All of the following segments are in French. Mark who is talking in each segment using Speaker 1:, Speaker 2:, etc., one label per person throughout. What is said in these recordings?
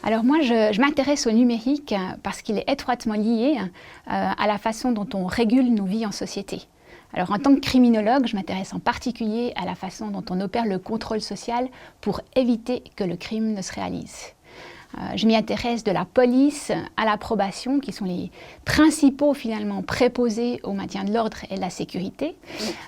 Speaker 1: Alors moi, je m'intéresse au numérique parce qu'il est étroitement lié à la façon dont on régule nos vies en société. Alors en tant que criminologue, je m'intéresse en particulier à la façon dont on opère le contrôle social pour éviter que le crime ne se réalise. Je m'y intéresse de la police à la probation, qui sont les principaux finalement préposés au maintien de l'ordre et de la sécurité.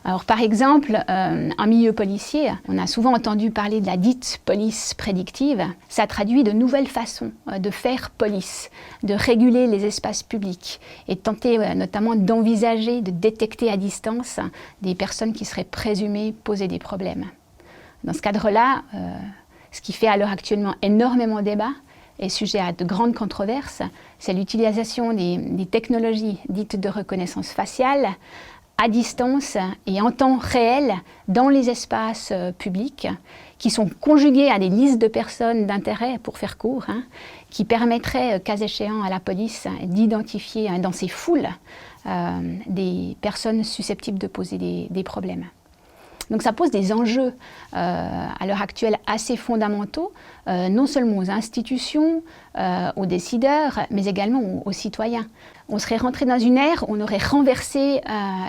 Speaker 1: Alors par exemple, en milieu policier, on a souvent entendu parler de la dite police prédictive. Ça traduit de nouvelles façons de faire police, de réguler les espaces publics et de tenter notamment d'envisager, de détecter à distance des personnes qui seraient présumées poser des problèmes. Dans ce cadre-là, ce qui fait à l'heure actuellement énormément débat et sujet à de grandes controverses, c'est l'utilisation des technologies dites de reconnaissance faciale à distance et en temps réel dans les espaces publics, qui sont conjuguées à des listes de personnes d'intérêt, pour faire court, qui permettraient, cas échéant, à la police d'identifier dans ces foules des personnes susceptibles de poser des problèmes. Donc ça pose des enjeux à l'heure actuelle assez fondamentaux, non seulement aux institutions, aux décideurs, mais également aux citoyens. On serait rentré dans une ère où on aurait renversé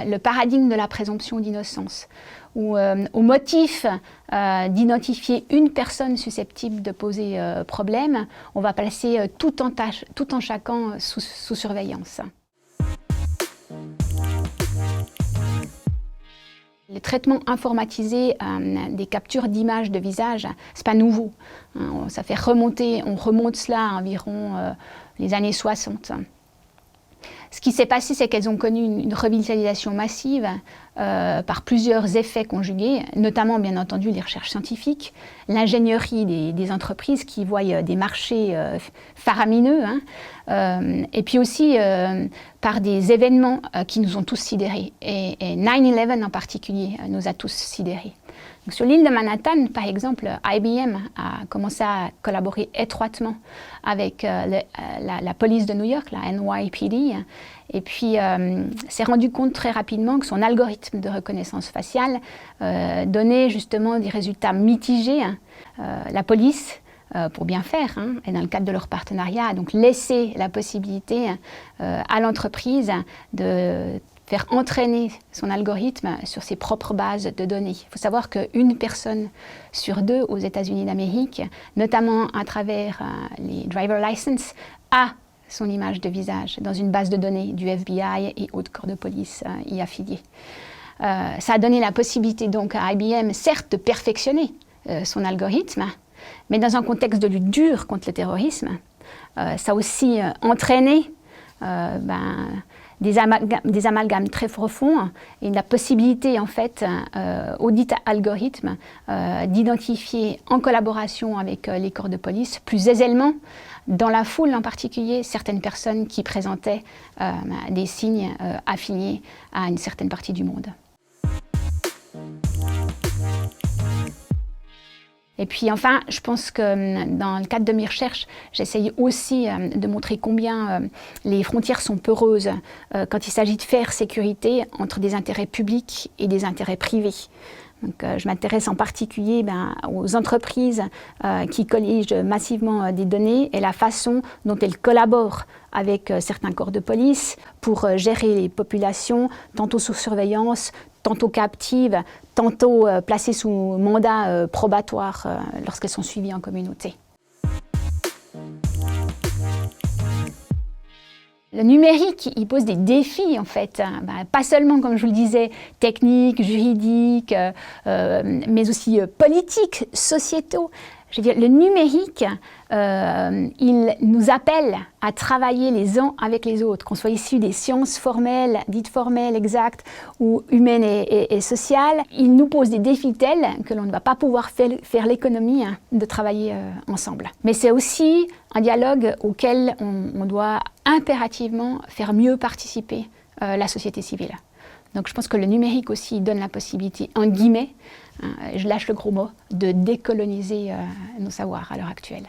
Speaker 1: le paradigme de la présomption d'innocence, où au motif d'identifier une personne susceptible de poser problème, on va placer tout en chacun sous surveillance. Le traitement informatisé des captures d'images de visage, c'est pas nouveau. Ça fait remonter, on remonte cela à environ les années 60. Ce qui s'est passé, c'est qu'elles ont connu une revitalisation massive par plusieurs effets conjugués, notamment bien entendu les recherches scientifiques, l'ingénierie des entreprises qui voient des marchés faramineux, et puis aussi par des événements qui nous ont tous sidérés, et 9/11 en particulier nous a tous sidérés. Donc, sur l'île de Manhattan, par exemple, IBM a commencé à collaborer étroitement avec la police de New York, la NYPD, et puis s'est rendu compte très rapidement que son algorithme de reconnaissance faciale donnait justement des résultats mitigés. La police, pour bien faire, et dans le cadre de leur partenariat, a donc laissé la possibilité à l'entreprise de faire entraîner son algorithme sur ses propres bases de données. Il faut savoir qu'une personne sur deux aux États-Unis d'Amérique, notamment à travers les driver license, a son image de visage dans une base de données du FBI et autres corps de police y affiliés. Ça a donné la possibilité donc à IBM, certes, de perfectionner son algorithme, mais dans un contexte de lutte dure contre le terrorisme, ça a aussi entraîné des amalgames très profonds et la possibilité en fait au dit algorithme d'identifier en collaboration avec les corps de police plus aisément dans la foule en particulier certaines personnes qui présentaient des signes affiliés à une certaine partie du monde. Et puis enfin, je pense que dans le cadre de mes recherches, j'essaye aussi de montrer combien les frontières sont poreuses quand il s'agit de faire sécurité entre des intérêts publics et des intérêts privés. Donc, je m'intéresse en particulier aux entreprises qui colligent massivement des données et la façon dont elles collaborent avec certains corps de police pour gérer les populations, tantôt sous surveillance, tantôt captives, tantôt placées sous mandat probatoire lorsqu'elles sont suivies en communauté. Le numérique, il pose des défis en fait, pas seulement, comme je vous le disais, techniques, juridiques, mais aussi politiques, sociétaux. Je veux dire, le numérique, il nous appelle à travailler les uns avec les autres, qu'on soit issu des sciences formelles, dites formelles, exactes, ou humaines et sociales. Il nous pose des défis tels que l'on ne va pas pouvoir faire l'économie de travailler ensemble. Mais c'est aussi un dialogue auquel on doit impérativement faire mieux participer la société civile. Donc je pense que le numérique aussi donne la possibilité, en guillemets, je lâche le gros mot, de décoloniser nos savoirs à l'heure actuelle.